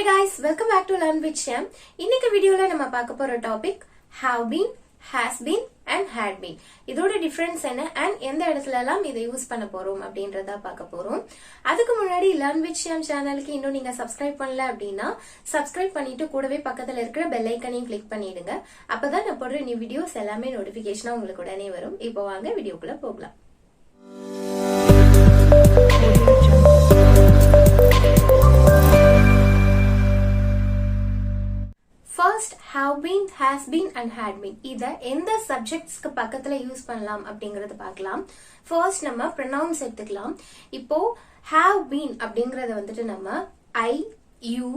Hey guys, welcome back to Learn with Shyam. இன்னைக்கு வீடியோல நம்ம பார்க்க போற topic have been, has been and had been. இதோட டிஃபரன்ஸ் என்ன and எந்த இடத்துல எல்லாம் இதை யூஸ் பண்ண போறோம் அப்படின்றத பார்க்க போறோம். அதுக்கு முன்னாடி Learn with Shyam சேனலுக்கு இன்னும் நீங்க சப்ஸ்கிரைப் பண்ணல அப்படின்னா சப்ஸ்கிரைப் பண்ணிட்டு கூடவே பக்கத்துல இருக்கிற பெல் ஐகானையும் கிளிக் பண்ணிடுங்க. அப்பதான் நான் போடுற நியூ வீடியோஸ் எல்லாமே நோட்டிபிகேஷனா உங்களுக்கு உடனே வரும். இப்போ வாங்க வீடியோக்குள்ள போகலாம். First, have been, has been and had been. இத எந்த சப்ஜெக்ட்ஸ்க்கு பக்கத்துல யூஸ் பண்ணலாம் அப்படிங்கறது பார்க்கலாம். ஃபர்ஸ்ட் நம்ம pronouns எடுத்துக்கலாம். இப்போ have been அப்படிங்கறத வந்துட்டு நம்ம I, you,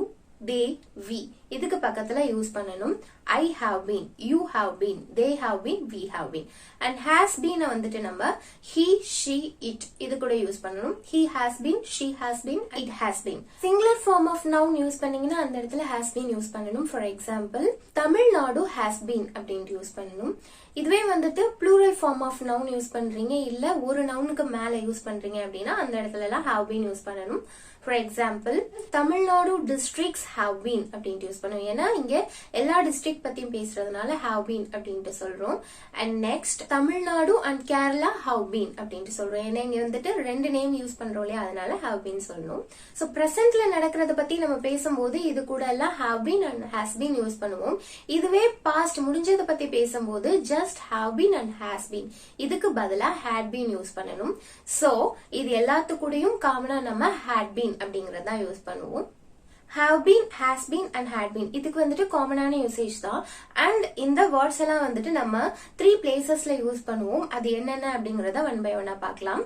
they, we இதுக்கு பக்கத்துல யூஸ் பண்ணனும். I have been, you have been, they have been, we have been. And has been வந்துட்டு நம்ம he, she, it இது கூட யூஸ் பண்ணனும். He has been, she has been, it has been. Singular form of noun use பண்ணீங்கன்னா அந்த இடத்துல has been use பண்ணனும். For example, Tamil Nadu has been அப்படினு யூஸ் பண்ணனும். இதுவே வந்துட்டு plural form of noun use பண்றீங்க இல்ல ஒரு நவுனுக்கு மேல யூஸ் பண்றீங்க அப்படினா அந்த இடத்துல எல்லாம் have been யூஸ் பண்ணனும். For example, Tamil Nadu districts have been அப்படினு யூஸ் பண்ணுவோம். ஏன்னா இங்க எல்லா டிஸ்ட்ரிக்ட் பத்தியும் பேசுறதுனால have been அப்படினு சொல்றோம். And next, Tamil Nadu and Kerala have been அப்படினு சொல்றோம். ஏன்னா இங்க வந்துட்டு ரெண்டு நேம் யூஸ் பண்றோம் இல்லையா அதனால have been சொல்லணும். So presentல நடக்கிறத பத்தி நம்ம பேசும்போது இது கூட எல்லாம் have been and has been use பண்ணுவோம். இதுவே past முடிஞ்சத பத்தி பேசும்போது just have been and has been இதுக்கு பதிலா had been யூஸ் பண்ணனும். So இது எல்லாத்துக்கூடயும் காமனா நம்ம had been அப்படிங்கறத யூஸ் பண்ணுவோம். have been, has been and had been இதுக்கு வந்துட்டு காமனான யூசேஜ் தான். அண்ட் இந்த வேர்ட்ஸ் எல்லாம் வந்துட்டு நம்ம 3 பிளேசஸ்ல யூஸ் பண்ணுவோம். அது என்னென்ன அப்படிங்கறத ஒன் பை ஒன்னா பார்க்கலாம்.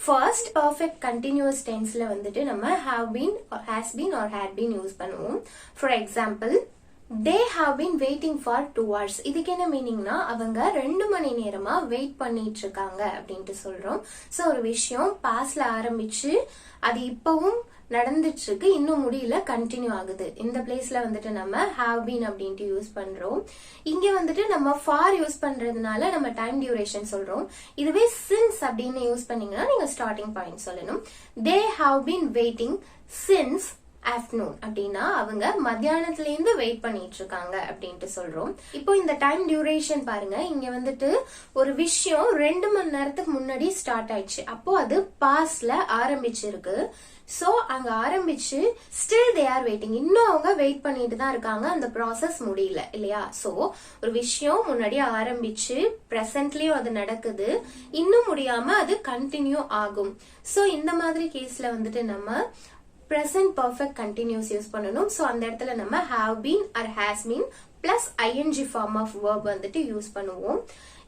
First, perfect continuous tenseல வந்துட்டு நம்ம have been or has been or had been use பண்ணுவோம். For example, they have been waiting for 2 hours. இதுக்கு என்ன மீனிங்னா அவங்க 2 மணி நேரமா வெயிட் பண்ணிட்டு இருக்காங்க அப்படின்ட்டு சொல்றோம். சோ ஒரு விஷயம் பாஸ்ட்ல ஆரம்பிச்சு அது இப்பவும் நடந்துட்டு இருக்கு இன்னும் முடியல கண்டினியூ ஆகுது. இந்த பிளேஸ்ல வந்துட்டு நம்ம have been அப்படின்ட்டு யூஸ் பண்றோம். இங்க வந்துட்டு நம்ம for யூஸ் பண்றதுனால நம்ம டைம் டியூரேஷன் சொல்றோம். இதுவே since அப்படின்னு யூஸ் பண்ணீங்கன்னா நீங்க ஸ்டார்டிங் பாயிண்ட் சொல்லணும். They have been waiting since afternoon அப்படின்னா அவங்க மத்தியானத்துல இருந்து வெயிட் பண்ணிட்டு இருக்காங்க அப்படின்ட்டு சொல்றோம். இப்போ இந்த டைம் டியூரேஷன் பாருங்க இங்க வந்துட்டு ஒரு விஷயம் 2 மணி நேரத்துக்கு முன்னாடி ஸ்டார்ட் ஆயிடுச்சு. அப்போ அது பாஸ்ட்ல ஆரம்பிச்சிருக்கு. சோ அங்க ஆரம்பிச்சு ஸ்டில் தே ஆர் வெயிட்டிங் இன்னும் அவங்க வெயிட் பண்ணிட்டு தான் இருக்காங்க. அந்த ப்ராசஸ் முடியல இல்லையா? சோ ஒரு விஷயம் முன்னாடி ஆரம்பிச்சு பிரசன்ட்லயும் அது நடக்குது இன்னும் முடியாம அது கண்டினியூ ஆகும். சோ இந்த மாதிரி கேஸ்ல வந்துட்டு நம்ம present perfect continuous யூஸ் பண்ணனும். சோ அந்த இடத்துல நம்ம have been or has been plus ing form of verb வந்துட்டு யூஸ் பண்ணுவோம்.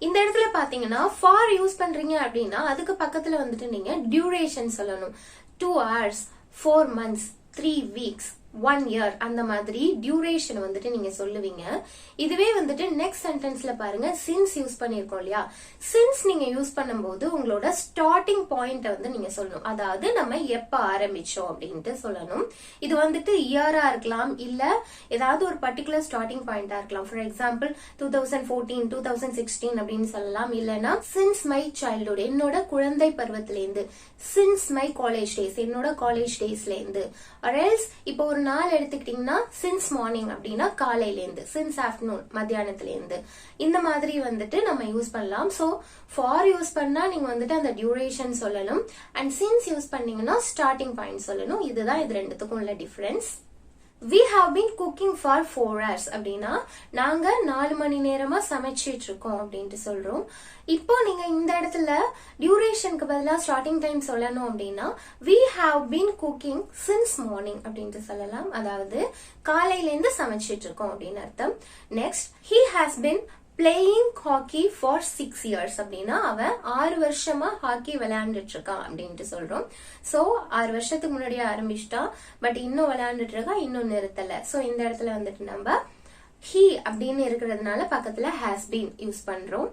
இந்த இடத்துல பாத்தீங்கன்னா for யூஸ் பண்றீங்க அப்படின்னா அதுக்கு பக்கத்துல வந்துட்டு நீங்க duration சொல்லணும். 2 hours, 4 months, 3 weeks, 1 year அந்த மாதிரி டியூரேஷன் வந்துட்டு நீங்க சொல்லுவீங்க. இதுவே வந்துட்டு நெக்ஸ்ட் சென்டென்ஸ்ல பாருங்க சின்ஸ் யூஸ் பண்ணிருக்கோம் இல்லையா? சின்ஸ் நீங்க யூஸ் பண்ணும்போது உங்களோட ஸ்டார்டிங் பாயிண்ட் வந்து நீங்க சொல்லணும். அதாவது நம்ம எப்ப ஆரம்பிச்சோம் அப்படின்ட்டு சொல்லணும். இது வந்துட்டு இயரா இருக்கலாம் இல்ல ஏதாவது ஒரு பர்டிகுலர் ஸ்டார்டிங் பாயிண்டா இருக்கலாம். ஃபார் எக்ஸாம்பிள் 2014, 2016 அப்படின்னு சொல்லலாம். இல்லனா சின்ஸ் மை சைல்ட்ஹுட் என்னோட குழந்தை பருவத்திலேருந்து, சின்ஸ் மை காலேஜ் டேஸ் என்னோட காலேஜ் டேஸ்ல இருந்து, or else இப்போ ஒரு நாள் எடுத்துக்கிட்டீங்கன்னா சின்ஸ் மார்னிங் அப்படின்னா காலையில இருந்து, சின்ஸ் ஆஃப்டர்நூன் மத்தியானத்துல இருந்து இந்த மாதிரி வந்துட்டு நம்ம யூஸ் பண்ணலாம். சோ ஃபார் யூஸ் பண்ணா நீங்க வந்துட்டு அந்த டியூரேஷன் சொல்லணும். அண்ட் சின்ஸ் யூஸ் பண்ணீங்கன்னா ஸ்டார்டிங் பாயிண்ட் சொல்லணும். இதுதான் இது ரெண்டுத்துக்கும் உள்ள difference. We have been cooking for 4 hours அப்படின்னா நாங்க 4 மணி நேரமா சமைச்சிட்டு இருக்கோம் அப்படின்ட்டு சொல்றோம். இப்போ நீங்க இந்த இடத்துல டியூரேஷனுக்கு பதிலா ஸ்டார்டிங் டைம் சொல்லணும் அப்படின்னா we have been cooking since morning அப்படின்ட்டு சொல்லலாம். அதாவது காலையில இருந்து சமைச்சிட்டு இருக்கோம் அப்படின்னு அர்த்தம். Next, he has been playing hockey for 6 years அப்படின்னா அவன் 6 வருஷமா ஹாக்கி விளையாண்டுட்டு இருக்கான் அப்படின்ட்டு சொல்றோம். சோ 6 வருஷத்துக்கு முன்னாடியே ஆரம்பிச்சிட்டான் பட் இன்னும் விளையாண்டுட்டு இருக்கா இன்னும் நிறுத்தல. சோ இந்த இடத்துல வந்துட்டு நம்ம he அப்படின்னு இருக்கிறதுனால பக்கத்துல has been யூஸ் பண்றோம்.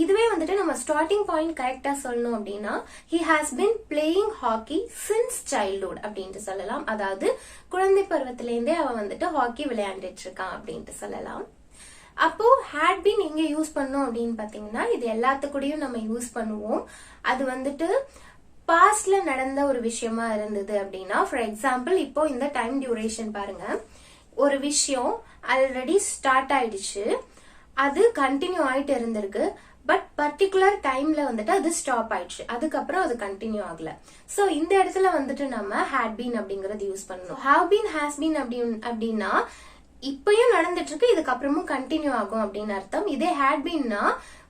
இதுவே வந்துட்டு நம்ம ஸ்டார்டிங் பாயிண்ட் கரெக்டா சொல்லணும் அப்படின்னா he has been playing hockey since childhood அப்படின்ட்டு சொல்லலாம். அதாவது குழந்தை பருவத்திலேருந்தே அவன் வந்துட்டு ஹாக்கி விளையாண்டுட்டு இருக்கான் அப்படின்ட்டு சொல்லலாம். அப்போ had been எங்க யூஸ் பண்ணோம் அப்படின்னு பாத்தீங்கன்னா இது எல்லாத்துக்கூடயும் நம்ம யூஸ் பண்ணுவோம். அது வந்துட்டு பாஸ்ட்ல நடந்த ஒரு விஷயமா இருந்தது அப்படின்னா, ஃபார் எக்ஸாம்பிள் இப்போ இந்த டைம் டியூரேஷன் பாருங்க, ஒரு விஷயம் ஆல்ரெடி ஸ்டார்ட் ஆயிடுச்சு, அது கண்டினியூ ஆயிட்டு இருந்திருக்கு, பட் பர்டிகுலர் டைம்ல வந்துட்டு அது ஸ்டாப் ஆயிடுச்சு, அதுக்கப்புறம் அது கண்டினியூ ஆகல. சோ இந்த இடத்துல வந்துட்டு நம்ம had been அப்படிங்கறது யூஸ் பண்ணணும். have been has been அப்படின்னா இப்பயும் நடந்துட்டு இருக்கு, இதுக்கப்புறமும் கண்டினியூ ஆகும் அப்படின்னு அர்த்தம். இதே had beenனா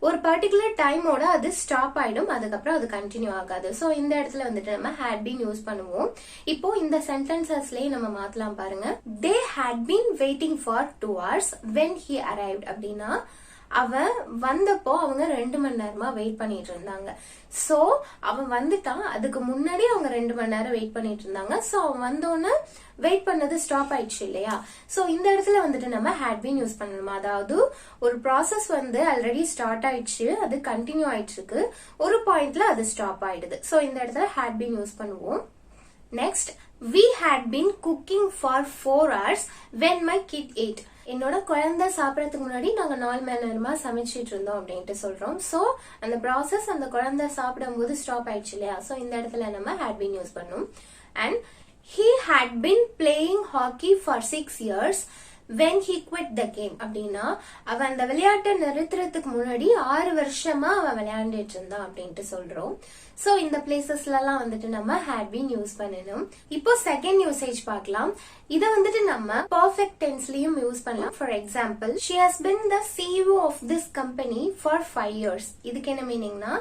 ஒரு பர்டிகுலர் டைமோட அது ஸ்டாப் ஆயிடும், அதுக்கப்புறம் அது கண்டினியூ ஆகாது. சோ இந்த இடத்துல வந்துட்டு நம்ம had been யூஸ் பண்ணுவோம். இப்போ இந்த சென்டென்சஸ்லயே நம்ம மாத்தலாம் பாருங்க. they had been waiting for 2 hours when he arrived அப்படின்னா அவன் வந்தப்போ அவங்க 2 மணி நேரமா வெயிட் பண்ணிட்டு இருந்தாங்க. சோ அவன் வந்துட்டான், அதுக்கு முன்னாடி அவங்க 2 மணி நேரம் வெயிட் பண்ணிட்டு இருந்தாங்க. சோ அவன் வந்தோன்னு வெயிட் பண்ணது ஸ்டாப் ஆயிடுச்சு இல்லையா? சோ இந்த இடத்துல வந்துட்டு நம்ம had been யூஸ் பண்ணணுமா, அதாவது ஒரு ப்ராசஸ் வந்து ஆல்ரெடி ஸ்டார்ட் ஆயிடுச்சு, அது கண்டினியூ ஆயிட்டு இருக்கு, ஒரு பாயிண்ட்ல அது ஸ்டாப் ஆயிடுது. சோ இந்த இடத்துல had been யூஸ் பண்ணுவோம். Next, we had been cooking for 4 hours when my kid ate. என்னோட குழந்தை சாப்பிடறதுக்கு முன்னாடி நாங்க 4 மணி நேரமா சமைச்சிட்டு இருந்தோம் அப்படின்ட்டு சொல்றோம். சோ அந்த ப்ராசஸ் அந்த குழந்தை சாப்பிடும் போது ஸ்டாப் ஆயிடுச்சு இல்லையா? சோ இந்த இடத்துல நம்ம had been யூஸ் பண்ணோம். And he had been playing hockey for 6 years when he quit the game அப்படின்னா அவன் அந்த விளையாட்டை நிறுத்துறதுக்கு முன்னாடி 6 வருஷமா அவன் விளையாண்டுட்டு இருந்தான் அப்படின்ட்டு சொல்றோம். சோ இந்த பிளேசஸ்ல எல்லாம் வந்துட்டு நம்ம had been யூஸ் பண்ணணும். இப்போ செகண்ட் யூசேஜ் பார்க்கலாம். இத வந்துட்டு நம்ம பர்ஃபெக்ட் டென்ஸ்லயும் யூஸ் பண்ணலாம். For example, she has been the CEO of this company for 5 years. இதுக்கு என்ன மீனிங்னா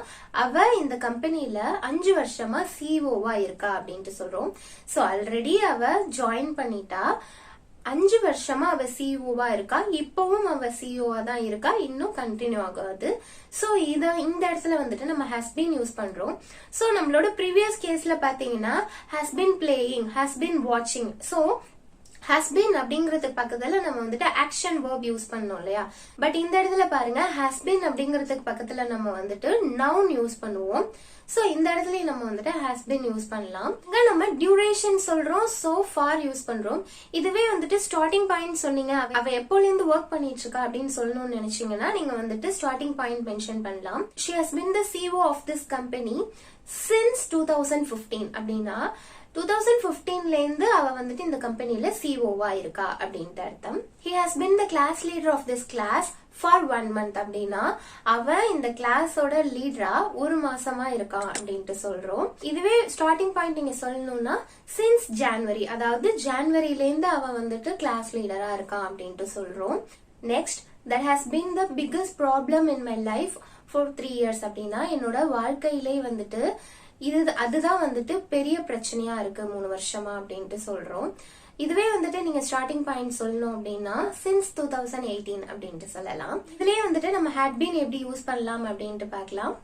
அவ இந்த கம்பெனில 5 வருஷமா சிஇஓவா இருக்கா அப்படின்ட்டு சொல்றோம். சோ ஆல்ரெடி அவ ஜாயின் பண்ணிட்டா, 5 வருஷமா அவ சிஇஓவா இருக்கா, இப்பவும் அவ சிஇஓவா தான் இருக்கா, இன்னும் கண்டினியூ ஆகாது. சோ இந்த இடத்துல வந்துட்டு நம்ம has been யூஸ் பண்றோம். சோ நம்மளோட ப்ரீவியஸ் கேஸ்ல பாத்தீங்கன்னா has been playing, has been watching. So has been அப்படிங்கறதுக்கு பக்கத்துல நம்ம வந்துட்டு ஆக்ஷன் verb யூஸ் பண்ணோம் இல்லையா? பட் இந்த இடத்துல பாருங்க, has been அப்படிங்கறதுக்கு பக்கத்துல நம்ம வந்துட்டு நவுன் யூஸ் பண்ணுவோம். சோ இந்த இடத்துல நம்ம வந்துட்டு has been யூஸ் பண்ணலாம். இங்க நம்ம டியூரேஷன் சொல்றோம், so far யூஸ் பண்றோம். இதுவே வந்துட்டு ஸ்டார்டிங் பாயிண்ட் சொன்னீங்க, அவ எப்போல இருந்து ஒர்க் பண்ணிட்டு இருக்கா அப்படின்னு சொல்லணும்னு நினைச்சீங்கன்னா நீங்க வந்துட்டு ஸ்டார்டிங் பாயிண்ட் மென்ஷன் பண்ணலாம். she has been the CEO of this company since 2015 அப்படின்னா 2015ல இருந்து அவ வந்துட்டு இந்த கம்பெனில சிஓவா இருக்கா அப்படின்ட்டு அர்த்தம். he has been the class leader of this class for 1 month அப்படின்னா அவ இந்த கிளாஸோட லீடரா 1 மாசமா இருக்கா அப்படின்ட்டு சொல்றோம். இதுவே ஸ்டார்டிங் பாயிண்ட் நீங்க சொல்லணும்னா since January, அதாவது ஜான்வரில இருந்து அவ வந்துட்டு கிளாஸ் லீடரா இருக்கா அப்படின்ட்டு சொல்றோம். Next, that has been the biggest problem in my life for 3 years அப்படின்னா என்னோட வாழ்க்கையிலே வந்துட்டு அதுதான் வந்துட்டு பெரிய பிரச்சனையா இருக்கு 3 வருஷமா அப்படின்ட்டு சொல்றோம். இதுவே வந்துட்டு நீங்க ஸ்டார்டிங் பாயிண்ட் சொல்லணும் அப்படின்னா since 2018 அப்படின்ட்டு சொல்லலாம். இதுலயே வந்துட்டு நம்ம had been எப்படி யூஸ் பண்ணலாம் அப்படின்ட்டு பார்க்கலாம்.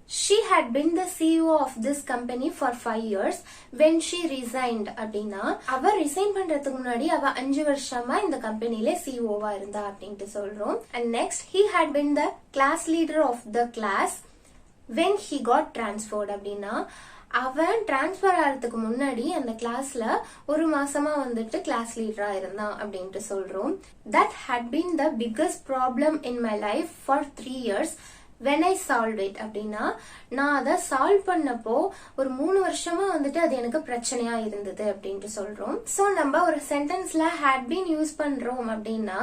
she had been the CEO of this company for 5 years when she resigned அப்படின்னா அவ ரிசைன் பண்றதுக்கு முன்னாடி அவ 5 வருஷமா இந்த கம்பெனில சிஇஓவா இருந்தா அப்படின்ட்டு சொல்றோம். And next, he had been the class leader of the class when he got transferred அப்படின்னா அவன் டிரான்ஸ்பர் ஆகிறதுக்கு முன்னாடி அந்த கிளாஸ்ல 1 மாசமா வந்துட்டு கிளாஸ் லீடரா இருந்தான் அப்படின்ட்டு சொல்றோம். that had been the biggest problem in my life for 3 years when I solved it அப்படின்னா நான் அதை சால்வ் பண்ணப்போ ஒரு 3 வருஷமா வந்துட்டு அது எனக்கு பிரச்சனையா இருந்தது அப்படின்ட்டு சொல்றோம். சோ நம்ம ஒரு சென்டென்ஸ்ல had been யூஸ் பண்றோம் அப்படின்னா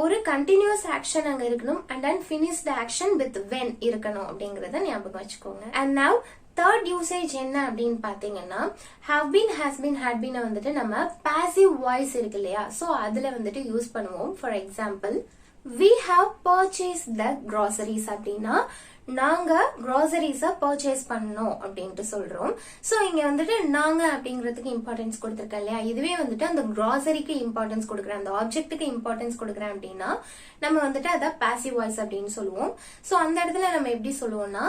ஒரு கண்டினியூஸ் ஆக்ஷன் அங்க இருக்கணும், and then finish the action with when இருக்கணும் அப்படிங்கறத ஞாபகம் வச்சுக்கோங்க. அண்ட் நவ் தேர்ட் யூசேஜ் என்ன அப்படின்னு பாத்தீங்கன்னா have been, has been, had been வந்துட்டு நம்ம passive voice இருக்கு இல்லையா? சோ அதுல வந்துட்டு யூஸ் பண்ணுவோம். For example, we have purchased the groceries அப்படின்னா நாங்க groceries பர்ச்சேஸ் பண்ணோம் அப்படின்ட்டு சொல்றோம். சோ இங்க வந்துட்டு நாங்க அப்படிங்கறதுக்கு இம்பார்ட்டன்ஸ் கொடுத்திருக்கேன் இல்லையா? இதுவே வந்துட்டு அந்த groceryக்கு இம்பார்ட்டன்ஸ் கொடுக்குறேன், அந்த ஆப்ஜெக்ட்டுக்கு இம்பார்ட்டன்ஸ் கொடுக்குறேன் அப்படின்னா நம்ம வந்துட்டு அத பாசிவ் வாய்ஸ் அப்படின்னு சொல்லுவோம். சோ அந்த இடத்துல நம்ம எப்படி சொல்லுவோம்னா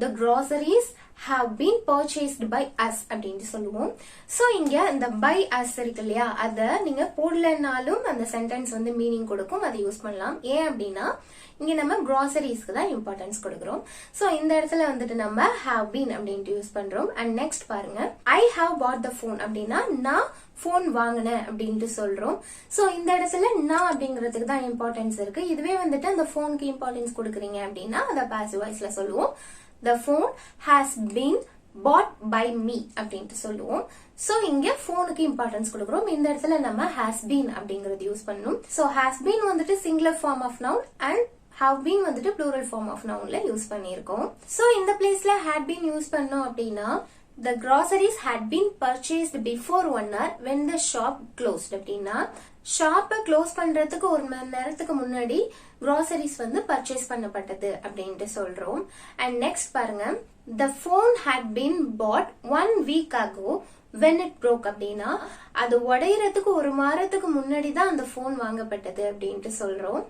the groceries have been purchased by us அப்படின்ட்டு சொல்லுவோம். சோ இங்க இந்த by us இருக்கு இல்லையா? அத நீங்க போடலனாலும் அந்த சென்டென்ஸ் வந்து மீனிங் கொடுக்கும், அதை யூஸ் பண்ணலாம். ஏன் அப்படின்னா இங்க நம்ம groceries-க்கு தான் இம்பார்ட்டன்ஸ் கொடுக்கிறோம். சோ இந்த இடத்துல வந்துட்டு நம்ம have been அப்படின்ட்டு யூஸ் பண்றோம். அண்ட் நெக்ஸ்ட் பாருங்க, I have bought the phone அப்படின்னா நான் போன் வாங்கினேன் அப்படின்ட்டு சொல்றோம். சோ இந்த இடத்துல நான் அப்படிங்கிறதுக்கு தான் இம்பார்ட்டன்ஸ் இருக்கு. இதுவே வந்துட்டு அந்த போனுக்கு இம்பார்ட்டன்ஸ் கொடுக்குறீங்க அப்படின்னா அதை பாசிவ் வாய்ஸ்ல சொல்லுவோம். The phone has been bought by me அப்படின்ட்டு சொல்லுவோம். சோ இங்க போனுக்கு இம்பார்ட்டன்ஸ் கொடுக்கிறோம். இந்த இடத்துல நம்ம has been அப்படிங்கறது யூஸ் பண்ணணும். சோ has been வந்துட்டு singular form of noun and have been வந்துட்டு plural form of nounல யூஸ் பண்ணியிருக்கோம். சோ இந்த பிளேஸ்ல had been யூஸ் பண்ணோம் அப்படின்னா the groceries had been purchased before 1 hour when the shop closed அப்படின்னா ஷாப்பை க்ளோஸ் பண்றதுக்கு 1 மணி நேரத்துக்கு முன்னாடி groceries வந்து பர்ச்சேஸ் பண்ணப்பட்டது அப்படின்ட்டு சொல்றோம். அண்ட் நெக்ஸ்ட் பாருங்க, the phone had been bought 1 week ago when it broke அப்படின்னா அது உடையறதுக்கு 1 வாரத்துக்கு முன்னாடி தான் அந்த போன் வாங்கப்பட்டது அப்படின்ட்டு சொல்றோம்.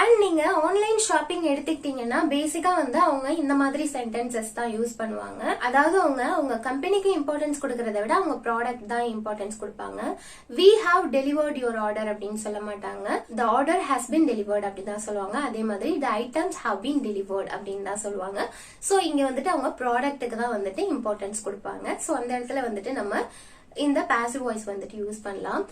அண்ட் நீங்க ஆன்லைன் ஷாப்பிங் எடுத்துக்கிட்டீங்கன்னா பேசிக்கா வந்து அவங்க இந்த மாதிரி சென்டென்சஸ் தான் யூஸ் பண்ணுவாங்க. அதாவது அவங்க கம்பெனிக்கு இம்பார்ட்டன்ஸ் கொடுக்கறத விட அவங்க ப்ராடக்ட் தான் இம்பார்ட்டன்ஸ் கொடுப்பாங்க. we have delivered your order அப்படின்னு சொல்ல மாட்டாங்க. the order has been delivered அப்படிதான் சொல்லுவாங்க. அதே மாதிரி the items have been delivered அப்படின்னு தான் சொல்லுவாங்க. சோ இங்க வந்துட்டு அவங்க ப்ராடக்ட்டுக்கு தான் வந்துட்டு இம்பார்ட்டன்ஸ் கொடுப்பாங்க. சோ அந்த இடத்துல வந்துட்டு நம்ம இந்த பாசிவ் வாய்ஸ் வந்துட்டு யூஸ் பண்ணலாம்.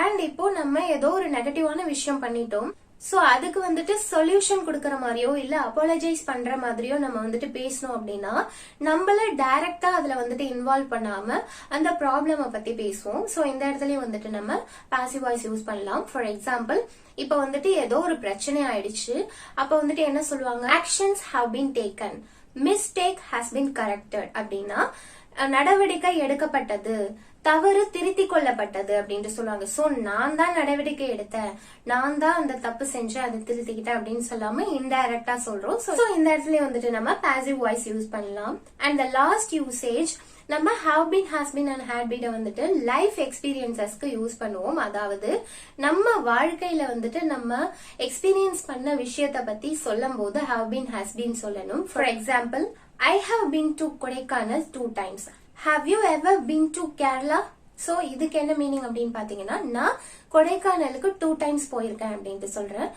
அண்ட் இப்போ நம்ம ஏதோ ஒரு நெகட்டிவான விஷயம் பண்ணிட்டோம். சோ அதுக்கு வந்துட்டு சொல்யூஷன் கொடுக்கற மாதிரியோ இல்ல அப்பாலஜைஸ் பண்ற மாதிரியோ நம்ம வந்துட்டு பேசணும் அப்படின்னா நம்மள டைரக்டா அதுல வந்துட்டு இன்வால்வ் பண்ணாம அந்த ப்ராப்ளம பத்தி பேசுவோம். சோ இந்த இடத்துலயும் வந்துட்டு நம்ம பாசிவ் வாய்ஸ் யூஸ் பண்ணலாம். ஃபார் எக்ஸாம்பிள், இப்ப வந்துட்டு ஏதோ ஒரு பிரச்சனை ஆயிடுச்சு. அப்ப வந்துட்டு என்ன சொல்லுவாங்க, actions have been taken, mistake has been corrected அப்படின்னா நடவடிக்கை எடுக்கப்பட்டது, தவறு திருத்திக் கொள்ளப்பட்டது அப்படின்ட்டு சொல்லுவாங்க. சோ நான் தான் நடவடிக்கை எடுத்தேன், நான் தான் அந்த தப்பு செஞ்சேன், அதை திருத்திக்கிட்டேன் அப்படின்னு சொல்லாம இன்டைரக்டா சொல்றோம். சோ இந்த இடத்துல வந்துட்டு நம்ம பாசிவ் வாய்ஸ் யூஸ் பண்ணலாம். அண்ட் த லாஸ்ட் யூசேஜ் நம்ம have been, has been and had been வந்துட்டு லைஃப் எக்ஸ்பீரியன்சஸ்க்கு யூஸ் பண்ணுவோம். அதாவது நம்ம வாழ்க்கையில வந்துட்டு நம்ம எக்ஸ்பீரியன்ஸ் பண்ண விஷயத்த பத்தி சொல்லும் போது have been, has been சொல்லணும். For example, I have been to Kodaikanal 2 times. Have you ever been to Kerala? So இதுக்கு என்ன மீனிங் அப்படின்னு பாத்தீங்கன்னா நான் கொடைக்கானலுக்கு 2 times போயிருக்கேன் அப்படின்ட்டு சொல்றேன்.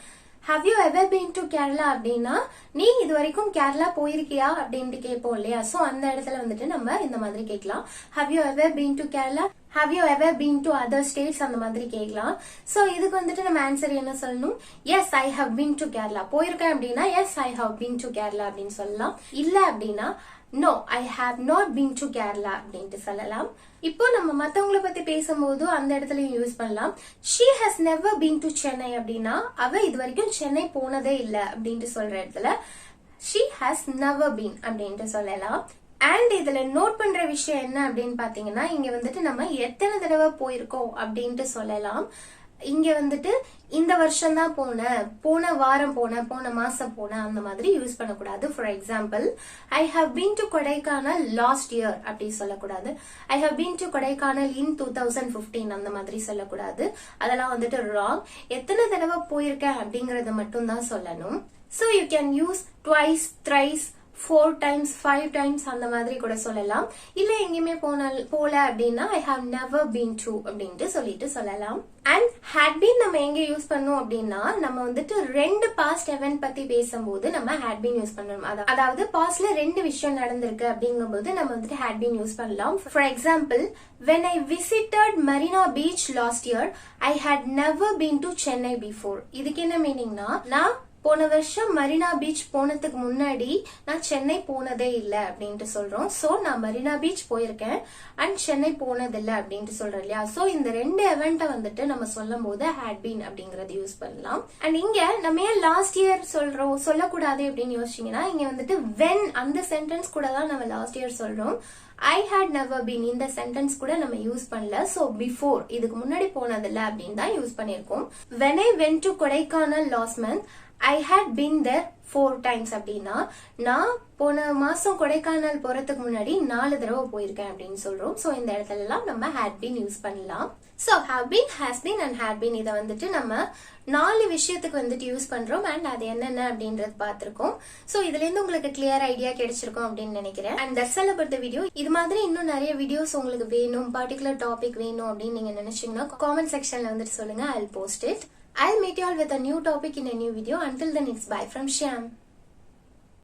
Have you ever been to Kerala அப்படின்னா நீ இது வரைக்கும் கேரளா போயிருக்கியா அப்படின்ட்டு கேட்போம் இல்லையா. சோ அந்த இடத்துல வந்துட்டு நம்ம இந்த மாதிரி கேட்கலாம். Have you ever been to Kerala? Have you ever been to other states? அந்த மாதிரி கேட்கலாம். சோ இதுக்கு வந்துட்டு நம்ம ஆன்சர் என்ன சொல்லணும், yes I have been to Kerala. போயிருக்கேன் அப்படின்னா yes I have been to Kerala அப்படின்னு சொல்லலாம். இல்ல அப்படின்னா no I have not been to Kerala அப்படின்ட்டு சொல்லலாம். இப்போ நம்ம மத்தவங்கள பத்தி பேசும்போது அந்த இடத்துலயும் யூஸ் பண்ணலாம். she has never been to Chennai அப்படின்னா அவ இது வரைக்கும் சென்னை போனதே இல்ல அப்படின்ட்டு சொல்ற இடத்துல she has never been அப்படின்ட்டு சொல்லலாம். அண்ட் இதுல நோட் பண்ற விஷயம் என்ன அப்படின்னு பாத்தீங்கன்னா இங்க வந்துட்டு நம்ம எத்தனை தடவை போயிருக்கோம் அப்படின்ட்டு சொல்லலாம். இங்க வந்துட்டு இந்த வருஷம் தான் போனேன், போன வாரம் போனேன், போன மாசம் போனேன் அந்த மாதிரி யூஸ் பண்ணக்கூடாது. For example, I have been to Kodaikanal last year அப்படி சொல்லக்கூடாது. I have been to Kodaikanal in 2015 அந்த மாதிரி சொல்லக்கூடாது. அதெல்லாம் வந்துட்டு ராங். எத்தனை தடவை போயிருக்கேன் அப்படிங்கறத மட்டும் தான் சொல்லணும். So you can use twice, thrice, 4 times, 5 times அந்த மாதிரி கூட சொல்லலாம். இல்ல எங்கேயுமே போல அப்படின்னா I have never been to அப்படின்ட்டு சொல்லிட்டு சொல்லலாம். அண்ட் had been நம்ம எங்க யூஸ் பண்ணோம் அப்படின்னா நம்ம வந்துட்டு 2 past event பத்தி பேசும்போது நம்ம had been யூஸ் பண்ணணும். அதாவது பாஸ்ட்ல 2 விஷயம் நடந்திருக்கு அப்படிங்கும்போது நம்ம வந்துட்டு had been யூஸ் பண்ணலாம். For example, when I visited Marina Beach last year, I had never been to Chennai before. இதுக்கு என்ன மீனிங்னா நான் போன வருஷம் மரீனா பீச் போனதுக்கு முன்னாடி நான் சென்னை போனதே இல்ல அப்படின்ட்டு சொல்றோம். சோ நான் மரீனா பீச் போயிருக்கேன் அண்ட் சென்னை போனதில்லை அப்படின்ட்டு சொல்றோம் இல்லையா. சோ இந்த 2 எவெண்ட வந்துட்டு நம்ம சொல்லும் போது had been அப்படிங்கறது யூஸ் பண்ணலாம். அண்ட் இங்க நம்ம ஏன் லாஸ்ட் இயர் சொல்றோம் சொல்லக்கூடாது அப்படின்னு யோசிச்சீங்கன்னா இங்க வந்துட்டு when அந்த சென்டென்ஸ் கூட தான் நம்ம லாஸ்ட் இயர் சொல்றோம். I had never been இந்த சென்டென்ஸ் கூட நம்ம யூஸ் பண்ணல. சோ பிஃபோர் இதுக்கு முன்னாடி போனதில்ல அப்படின்னு தான் யூஸ் பண்ணிருக்கோம். when I went to Kodaikanal last month, I had been there 4 times அப்படின்னா நான் போன மாசம் கொடைக்கானல் போறதுக்கு முன்னாடி 4 தடவை போயிருக்கேன் அப்படின்னு சொல்றோம். சோ இந்த இடத்துல எல்லாம் நம்ம had been யூஸ் பண்ணலாம். So have been, has been and had been இத வந்துட்டு நம்ம 4 விஷயத்துக்கு வந்துட்டு யூஸ் பண்றோம். அண்ட் அது என்னென்ன அப்படின்றது பார்த்திருக்கோம். சோ இதுல இருந்து உங்களுக்கு கிளியர் ஐடியா கிடைச்சிருக்கும் அப்படின்னு நினைக்கிறேன். And that's all about the video. இது மாதிரி இன்னும் நிறைய வீடியோஸ் உங்களுக்கு வேணும், பர்டிகுலர் டாபிக் வேணும் அப்படின்னு நீங்க நினைச்சீங்கன்னா காமெண்ட் செக்ஷன்ல வந்துட்டு சொல்லுங்க. I'll post it. I'll meet you all with a new topic in a new video. Until then, it's bye from Shyam.